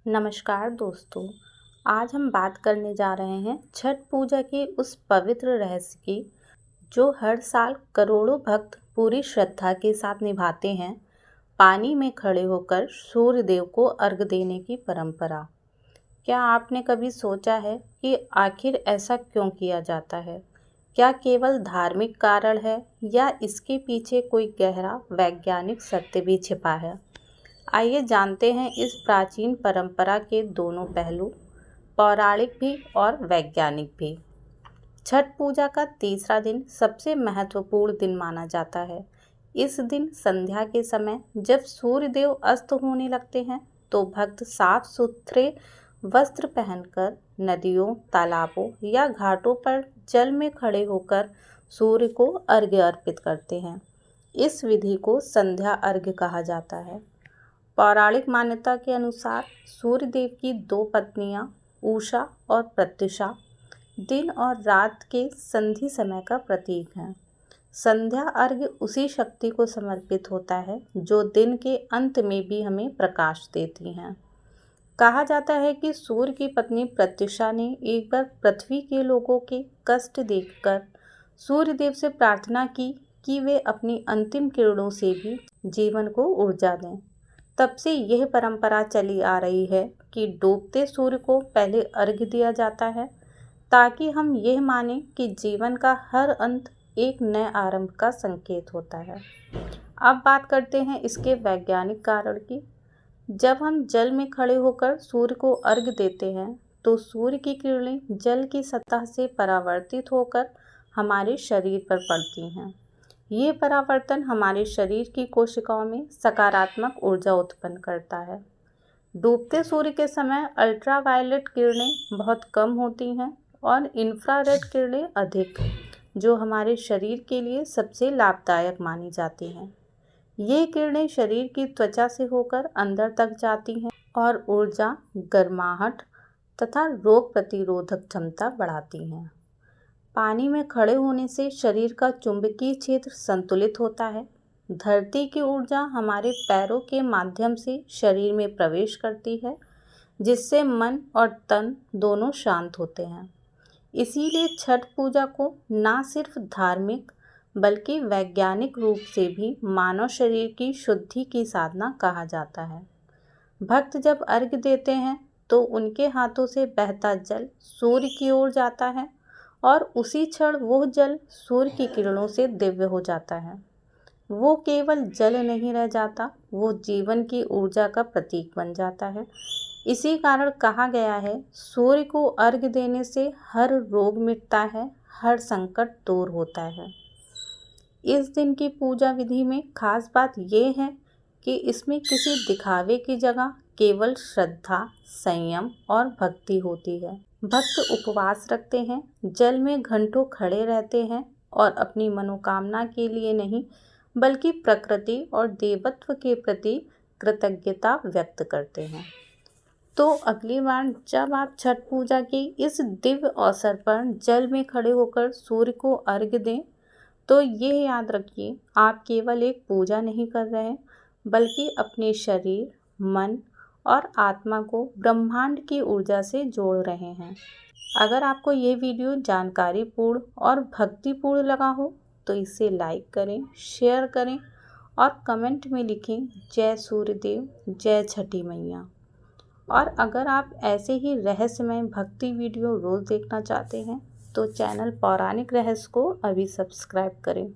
नमस्कार दोस्तों। आज हम बात करने जा रहे हैं छठ पूजा के उस पवित्र रहस्य की जो हर साल करोड़ों भक्त पूरी श्रद्धा के साथ निभाते हैं। पानी में खड़े होकर सूर्य देव को अर्घ देने की परंपरा। क्या आपने कभी सोचा है कि आखिर ऐसा क्यों किया जाता है? क्या केवल धार्मिक कारण है या इसके पीछे कोई गहरा वैज्ञानिक सत्य भी छिपा है? आइए जानते हैं इस प्राचीन परंपरा के दोनों पहलू, पौराणिक भी और वैज्ञानिक भी। छठ पूजा का तीसरा दिन सबसे महत्वपूर्ण दिन माना जाता है। इस दिन संध्या के समय जब सूर्य देव अस्त होने लगते हैं तो भक्त साफ सुथरे वस्त्र पहनकर नदियों, तालाबों या घाटों पर जल में खड़े होकर सूर्य को अर्घ्य अर्पित करते हैं। इस विधि को संध्या अर्घ्य कहा जाता है। पौराणिक मान्यता के अनुसार सूर्य देव की दो पत्नियां उषा और प्रत्युषा दिन और रात के संधि समय का प्रतीक हैं। संध्या अर्घ्य उसी शक्ति को समर्पित होता है जो दिन के अंत में भी हमें प्रकाश देती हैं। कहा जाता है कि सूर्य की पत्नी प्रत्युषा ने एक बार पृथ्वी के लोगों के कष्ट देखकर सूर्य देव से प्रार्थना की कि वे अपनी अंतिम किरणों से भी जीवन को ऊर्जा दें। तब से यह परंपरा चली आ रही है कि डूबते सूर्य को पहले अर्घ्य दिया जाता है ताकि हम यह मानें कि जीवन का हर अंत एक नए आरंभ का संकेत होता है। अब बात करते हैं इसके वैज्ञानिक कारण की। जब हम जल में खड़े होकर सूर्य को अर्घ्य देते हैं तो सूर्य की किरणें जल की सतह से परावर्तित होकर हमारे शरीर पर पड़ती हैं। ये परावर्तन हमारे शरीर की कोशिकाओं में सकारात्मक ऊर्जा उत्पन्न करता है। डूबते सूर्य के समय अल्ट्रावायलेट किरणें बहुत कम होती हैं और इंफ्रारेड किरणें अधिक, जो हमारे शरीर के लिए सबसे लाभदायक मानी जाती हैं। ये किरणें शरीर की त्वचा से होकर अंदर तक जाती हैं और ऊर्जा, गर्माहट तथा रोग प्रतिरोधक क्षमता बढ़ाती हैं। पानी में खड़े होने से शरीर का चुंबकीय क्षेत्र संतुलित होता है। धरती की ऊर्जा हमारे पैरों के माध्यम से शरीर में प्रवेश करती है, जिससे मन और तन दोनों शांत होते हैं। इसीलिए छठ पूजा को न सिर्फ धार्मिक बल्कि वैज्ञानिक रूप से भी मानव शरीर की शुद्धि की साधना कहा जाता है। भक्त जब अर्घ्य देते हैं तो उनके हाथों से बहता जल सूर्य की ओर जाता है और उसी क्षण वो जल सूर्य की किरणों से दिव्य हो जाता है। वो केवल जल नहीं रह जाता, वो जीवन की ऊर्जा का प्रतीक बन जाता है। इसी कारण कहा गया है, सूर्य को अर्घ्य देने से हर रोग मिटता है, हर संकट दूर होता है। इस दिन की पूजा विधि में खास बात ये है कि इसमें किसी दिखावे की जगह केवल श्रद्धा, संयम और भक्ति होती है। भक्त उपवास रखते हैं, जल में घंटों खड़े रहते हैं और अपनी मनोकामना के लिए नहीं बल्कि प्रकृति और देवत्व के प्रति कृतज्ञता व्यक्त करते हैं। तो अगली बार जब आप छठ पूजा की इस दिव्य अवसर पर जल में खड़े होकर सूर्य को अर्घ्य दें तो ये याद रखिए, आप केवल एक पूजा नहीं कर रहे हैं बल्कि अपने शरीर, मन और आत्मा को ब्रह्मांड की ऊर्जा से जोड़ रहे हैं। अगर आपको ये वीडियो जानकारीपूर्ण और भक्तिपूर्ण लगा हो तो इसे लाइक करें, शेयर करें और कमेंट में लिखें जय सूर्यदेव, जय छठी मैया। और अगर आप ऐसे ही रहस्यमय भक्ति वीडियो रोज़ देखना चाहते हैं तो चैनल पौराणिक रहस्य को अभी सब्सक्राइब करें।